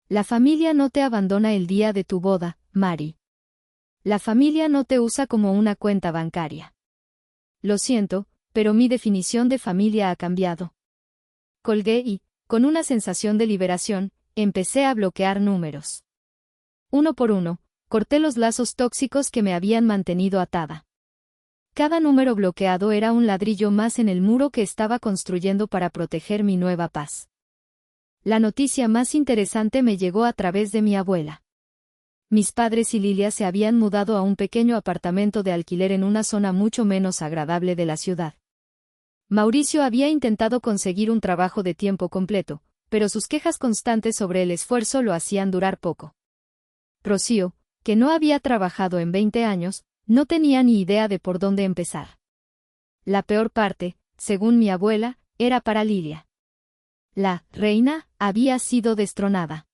Speaker 1: La familia no te abandona el día de tu boda, Mari. La familia no te usa como una cuenta bancaria. Lo siento, pero mi definición de familia ha cambiado. Colgué y, con una sensación de liberación, empecé a bloquear números. Uno por uno, corté los lazos tóxicos que me habían mantenido atada. Cada número bloqueado era un ladrillo más en el muro que estaba construyendo para proteger mi nueva paz. La noticia más interesante me llegó a través de mi abuela. Mis padres y Lilia se habían mudado a un pequeño apartamento de alquiler en una zona mucho menos agradable de la ciudad. Mauricio había intentado conseguir un trabajo de tiempo completo, pero sus quejas constantes sobre el esfuerzo lo hacían durar poco. Rocío, que no había trabajado en 20 años, no tenía ni idea de por dónde empezar. La peor parte, según mi abuela, era para Lilia. La reina había sido destronada.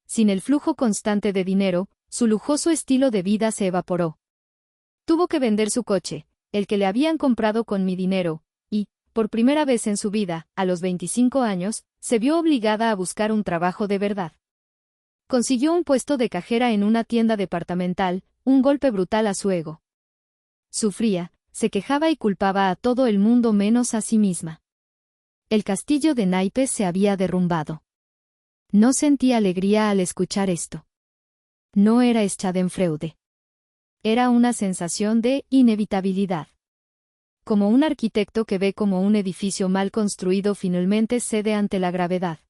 Speaker 1: Sin el flujo constante de dinero, su lujoso estilo de vida se evaporó. Tuvo que vender su coche, el que le habían comprado con mi dinero, y, por primera vez en su vida, a los 25 años, se vio obligada a buscar un trabajo de verdad. Consiguió un puesto de cajera en una tienda departamental, un golpe brutal a su ego. Sufría, se quejaba y culpaba a todo el mundo menos a sí misma. El castillo de naipes se había derrumbado. No sentí alegría al escuchar esto. No era Schadenfreude. Era una sensación de inevitabilidad. Como un arquitecto que ve como un edificio mal construido finalmente cede ante la gravedad.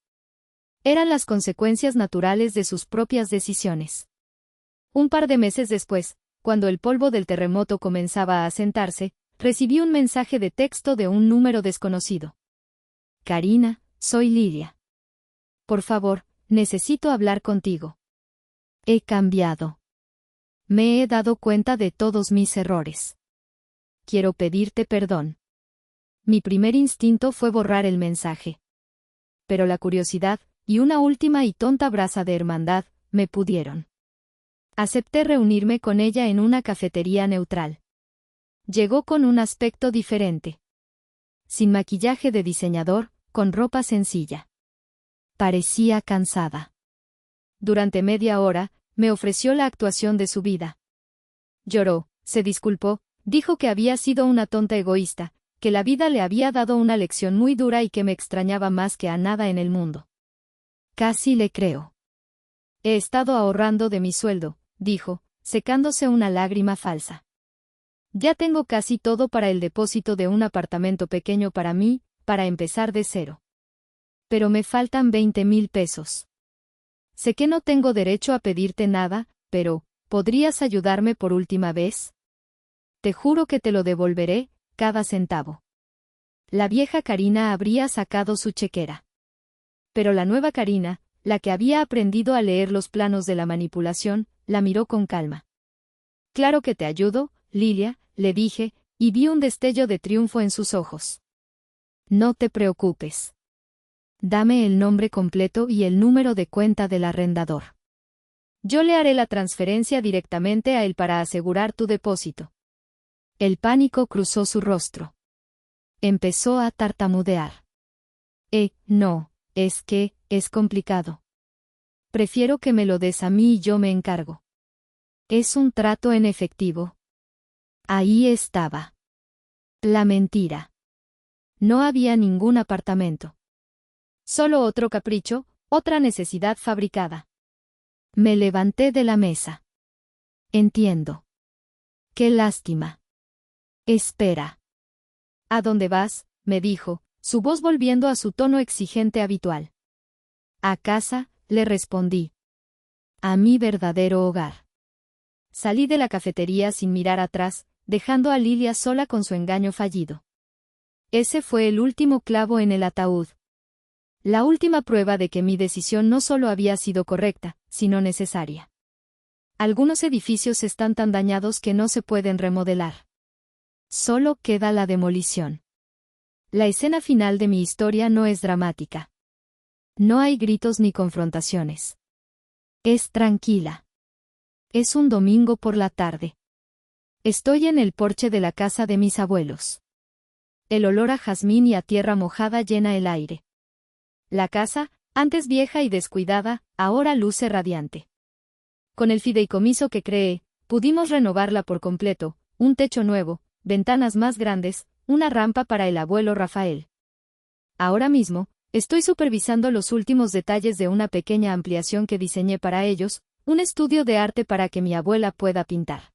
Speaker 1: Eran las consecuencias naturales de sus propias decisiones. Un par de meses después, cuando el polvo del terremoto comenzaba a asentarse, recibí un mensaje de texto de un número desconocido. Karina, soy Lilia. Por favor, necesito hablar contigo. He cambiado. Me he dado cuenta de todos mis errores. Quiero pedirte perdón. Mi primer instinto fue borrar el mensaje. Pero la curiosidad, y una última y tonta brasa de hermandad, me pudieron. Acepté reunirme con ella en una cafetería neutral. Llegó con un aspecto diferente. Sin maquillaje de diseñador, con ropa sencilla. Parecía cansada. Durante media hora, me ofreció la actuación de su vida. Lloró, se disculpó, dijo que había sido una tonta egoísta, que la vida le había dado una lección muy dura y que me extrañaba más que a nada en el mundo. Casi le creo. He estado ahorrando de mi sueldo, dijo, secándose una lágrima falsa. Ya tengo casi todo para el depósito de un apartamento pequeño para mí, para empezar de cero. Pero me faltan 20,000 pesos. Sé que no tengo derecho a pedirte nada, pero, ¿podrías ayudarme por última vez? Te juro que te lo devolveré, cada centavo. La vieja Karina habría sacado su chequera. Pero la nueva Karina, la que había aprendido a leer los planos de la manipulación, la miró con calma. Claro que te ayudo, Lilia, le dije, y vi un destello de triunfo en sus ojos. No te preocupes. Dame el nombre completo y el número de cuenta del arrendador. Yo le haré la transferencia directamente a él para asegurar tu depósito. El pánico cruzó su rostro. Empezó a tartamudear. No, es que, es complicado. Prefiero que me lo des a mí y yo me encargo. Es un trato en efectivo. Ahí estaba. La mentira. No había ningún apartamento. Solo otro capricho, otra necesidad fabricada. Me levanté de la mesa. Entiendo. Qué lástima. Espera. ¿A dónde vas?, me dijo, su voz volviendo a su tono exigente habitual. A casa, le respondí. A mi verdadero hogar. Salí de la cafetería sin mirar atrás, dejando a Lilia sola con su engaño fallido. Ese fue el último clavo en el ataúd. La última prueba de que mi decisión no solo había sido correcta, sino necesaria. Algunos edificios están tan dañados que no se pueden remodelar. Solo queda la demolición. La escena final de mi historia no es dramática. No hay gritos ni confrontaciones. Es tranquila. Es un domingo por la tarde. Estoy en el porche de la casa de mis abuelos. El olor a jazmín y a tierra mojada llena el aire. La casa, antes vieja y descuidada, ahora luce radiante. Con el fideicomiso que creé, pudimos renovarla por completo, un techo nuevo, ventanas más grandes, una rampa para el abuelo Rafael. Ahora mismo, estoy supervisando los últimos detalles de una pequeña ampliación que diseñé para ellos, un estudio de arte para que mi abuela pueda pintar.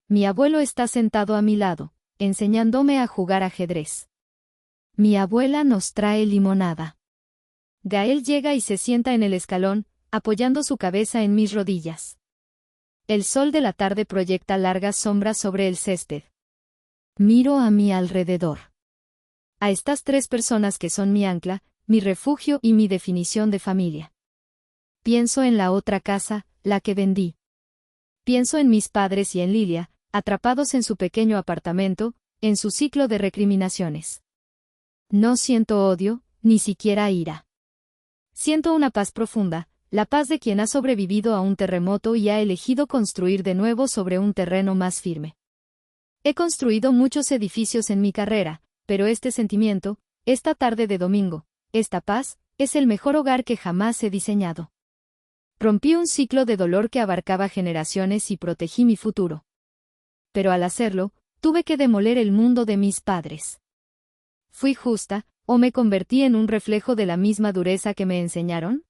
Speaker 1: Mi abuelo está sentado a mi lado, enseñándome a jugar ajedrez. Mi abuela nos trae limonada. Gael llega y se sienta en el escalón, apoyando su cabeza en mis rodillas. El sol de la tarde proyecta largas sombras sobre el césped. Miro a mi alrededor. A estas tres personas que son mi ancla, mi refugio y mi definición de familia. Pienso en la otra casa, la que vendí. Pienso en mis padres y en Lilia, atrapados en su pequeño apartamento, en su ciclo de recriminaciones. No siento odio, ni siquiera ira. Siento una paz profunda, la paz de quien ha sobrevivido a un terremoto y ha elegido construir de nuevo sobre un terreno más firme. He construido muchos edificios en mi carrera, pero este sentimiento, esta tarde de domingo, esta paz, es el mejor hogar que jamás he diseñado. Rompí un ciclo de dolor que abarcaba generaciones y protegí mi futuro. Pero al hacerlo, tuve que demoler el mundo de mis padres. ¿Fui justa, o me convertí en un reflejo de la misma dureza que me enseñaron?